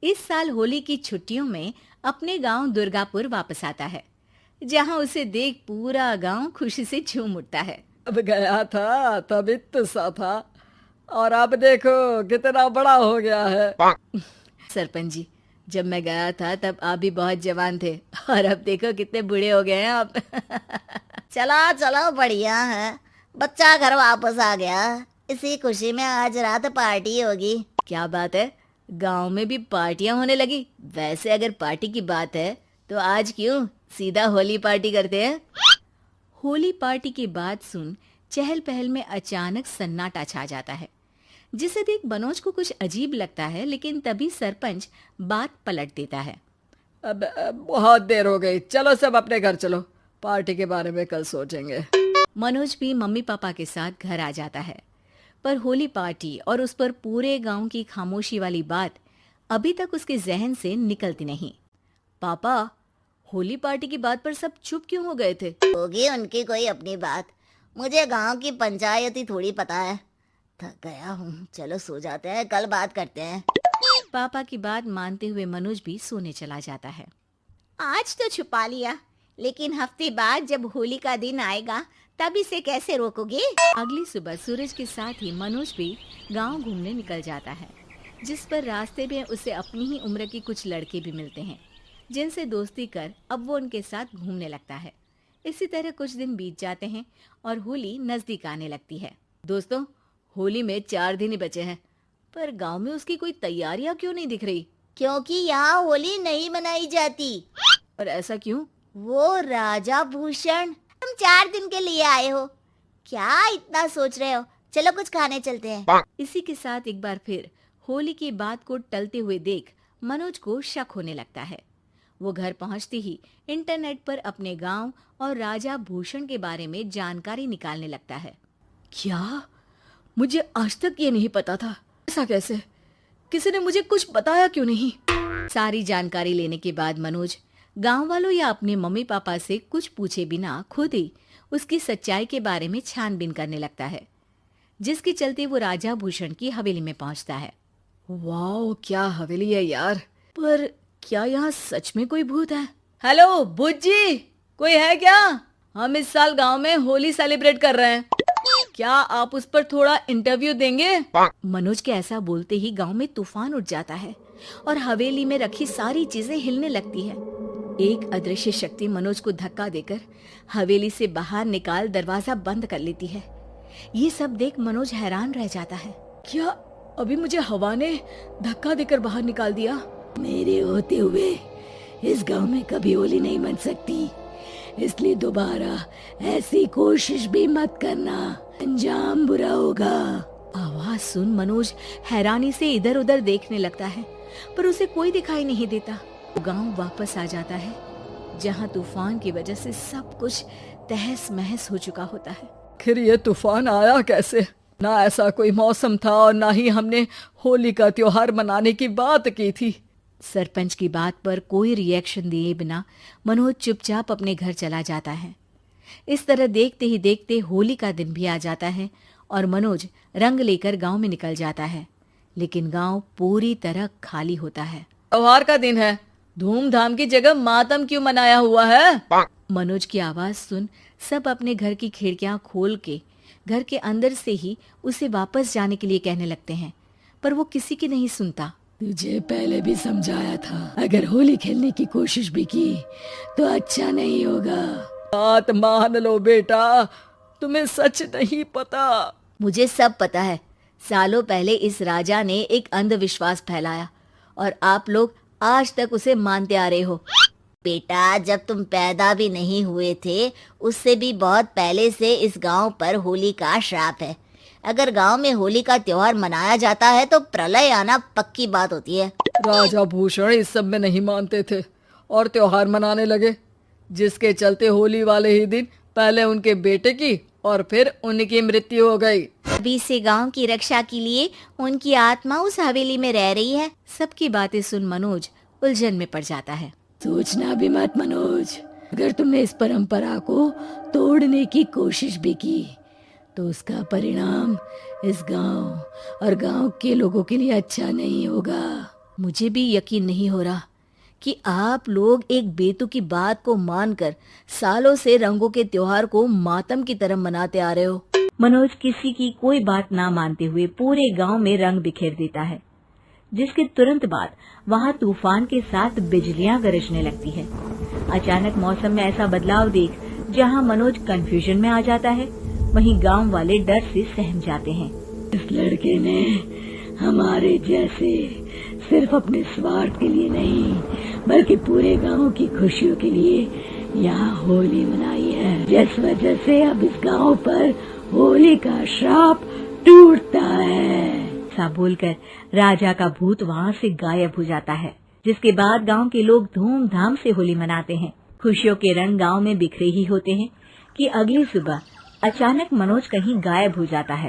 इस साल होली की छुट्टियों में अपने गांव दुर्गापुर वापस आता है, जहां उसे देख पूरा गांव खुशी से झूम उठता है। अब गया था तब इतना सा था और अब देखो कितना बड़ा हो गया है। सरपंच जी, जब मैं गया था तब आप भी बहुत जवान थे और अब देखो कितने बूढ़े हो गए हैं आप। चलो चलो, बढ़िया है। बच्चा घर वापस आ गया। इसी खुशी में आज रात पार्टी होगी। क्या बात है, गांव में भी पार्टियां होने लगी। वैसे अगर पार्टी की बात है तो आज क्यों सीधा होली पार्टी करते हैं। होली पार्टी की बात सुन चहल पहल में अचानक सन्नाटा छा जाता है, जिसे देख मनोज को कुछ अजीब लगता है, लेकिन तभी सरपंच बात पलट देता है। अब बहुत देर हो गई, चलो सब अपने घर चलो, पार्टी के बारे में कल सोचेंगे। मनोज भी मम्मी पापा के साथ घर आ जाता है, पर होली पार्टी और उस पर पूरे गांव की खामोशी वाली बात अभी तक उसके जहन से निकलती नहीं। पापा, होली पार्टी की बात पर सब चुप क्यों हो गए थे? होगी उनकी कोई अपनी बात। मुझे गांव की पंचायत ही थोड़ी पता है। थक गया हूँ, चलो सो जाते हैं, कल बात करते हैं। पापा की बात मानते हुए मनोज भी सोने चला जाता है। आज तो छुपा लिया, लेकिन हफ्ते बाद जब होली का दिन आएगा तब इसे कैसे रोकोगे? अगली सुबह सूरज के साथ ही मनोज भी गांव घूमने निकल जाता है, जिस पर रास्ते में उसे अपनी ही उम्र के कुछ लड़के भी मिलते हैं, जिनसे दोस्ती कर अब वो उनके साथ घूमने लगता है। इसी तरह कुछ दिन बीत जाते हैं और होली नजदीक आने लगती है। दोस्तों, होली में 4 दिन ही बचे हैं, पर गांव में उसकी कोई तैयारियां क्यों नहीं दिख रही? क्योंकि यहाँ होली नहीं मनाई जाती। और ऐसा क्यों? वो राजा भूषण, तुम 4 दिन के लिए आए हो, क्या इतना सोच रहे हो? चलो कुछ खाने चलते हैं। इसी के साथ एक बार फिर होली की बात को टलते हुए देख मनोज को शक होने लगता है। वो घर पहुंचते ही इंटरनेट पर अपने गांव और राजा भूषण के बारे में जानकारी निकालने लगता है। क्या? मुझे आज तक ये नहीं पता था। ऐसा कैसे? किसी ने मुझे कुछ बताया क्यों नहीं? सारी जानकारी लेने के बाद मनोज गांव वालों या अपने मम्मी पापा से कुछ पूछे बिना खुद ही उसकी सच्चाई के बारे में छानबीन करने लगता है, जिसके चलते वो राजा भूषण की हवेली में पहुंचता है। वाह, क्या हवेली है यार। पर क्या यहाँ सच में कोई भूत है? हेलो भूत जी, कोई है क्या? हम इस साल गांव में होली सेलिब्रेट कर रहे हैं, क्या आप उस पर थोड़ा इंटरव्यू देंगे? मनोज के ऐसा बोलते ही गांव में तूफान उठ जाता है और हवेली में रखी सारी चीजें हिलने लगती है। एक अदृश्य शक्ति मनोज को धक्का देकर हवेली से बाहर निकाल दरवाजा बंद कर लेती है। ये सब देख मनोज हैरान रह जाता है। क्या अभी मुझे हवा ने धक्का देकर बाहर निकाल दिया? मेरे होते हुए इस गांव में कभी होली नहीं मन सकती, इसलिए दोबारा ऐसी कोशिश भी मत करना, अंजाम बुरा होगा। आवाज सुन मनोज हैरानी से इधर उधर देखने लगता है, पर उसे कोई दिखाई नहीं देता। वो गांव वापस आ जाता है, जहां तूफान की वजह से सब कुछ तहस महस हो चुका होता है। आखिर ये तूफान आया कैसे? ना ऐसा कोई मौसम था और ना ही हमने होली का त्योहार मनाने की बात की थी। सरपंच की बात पर कोई रिएक्शन दिए बिना मनोज चुपचाप अपने घर चला जाता है। इस तरह देखते ही देखते होली का दिन भी आ जाता है और मनोज रंग लेकर गांव में निकल जाता है, लेकिन गांव पूरी तरह खाली होता है। त्योहार का दिन है, धूमधाम की जगह मातम क्यों मनाया हुआ है? मनोज की आवाज सुन सब अपने घर की खिड़कियां खोल के घर के अंदर से ही उसे वापस जाने के लिए कहने लगते हैं, पर वो किसी की नहीं सुनता। तुझे पहले भी समझाया था, अगर होली खेलने की कोशिश भी की तो अच्छा नहीं होगा। बात मान लो बेटा, तुम्हें सच नहीं पता। मुझे सब पता है। सालों पहले इस राजा ने एक अंधविश्वास फैलाया और आप लोग आज तक उसे मानते आ रहे हो। बेटा, जब तुम पैदा भी नहीं हुए थे उससे भी बहुत पहले से इस गांव पर होली का श्राप है। अगर गांव में होली का त्योहार मनाया जाता है तो प्रलय आना पक्की बात होती है। राजा भूषण इस सब में नहीं मानते थे और त्योहार मनाने लगे, जिसके चलते होली वाले ही दिन पहले उनके बेटे की और फिर उनकी मृत्यु हो गई। अभी से गांव की रक्षा के लिए उनकी आत्मा उस हवेली में रह रही है। सबकी बातें सुन मनोज उलझन में पड़ जाता है। सोचना भी मत मनोज, अगर तुमने इस परंपरा को तोड़ने की कोशिश भी की तो उसका परिणाम इस गांव और गांव के लोगों के लिए अच्छा नहीं होगा। मुझे भी यकीन नहीं हो रहा कि आप लोग एक बेतुकी बात को मानकर सालों से रंगों के त्योहार को मातम की तरह मनाते आ रहे हो। मनोज किसी की कोई बात ना मानते हुए पूरे गांव में रंग बिखेर देता है, जिसके तुरंत बाद वहां तूफान के साथ बिजलियां गरजने लगती है। अचानक मौसम में ऐसा बदलाव देख जहां मनोज कंफ्यूजन में आ जाता है, वहीं गांव वाले डर से सहम जाते हैं। इस लड़के ने हमारे जैसे सिर्फ अपने स्वार्थ के लिए नहीं बल्कि पूरे गांव की खुशियों के लिए यहाँ होली मनाई है, जिस वजह से अब इस गांव पर होली का श्राप टूटता है। ऐसा बोलकर राजा का भूत वहाँ से गायब हो जाता है, जिसके बाद गांव के लोग धूमधाम से होली मनाते हैं। खुशियों के रंग गांव में बिखरे ही होते हैं कि अगली सुबह अचानक मनोज कहीं गायब हो जाता है।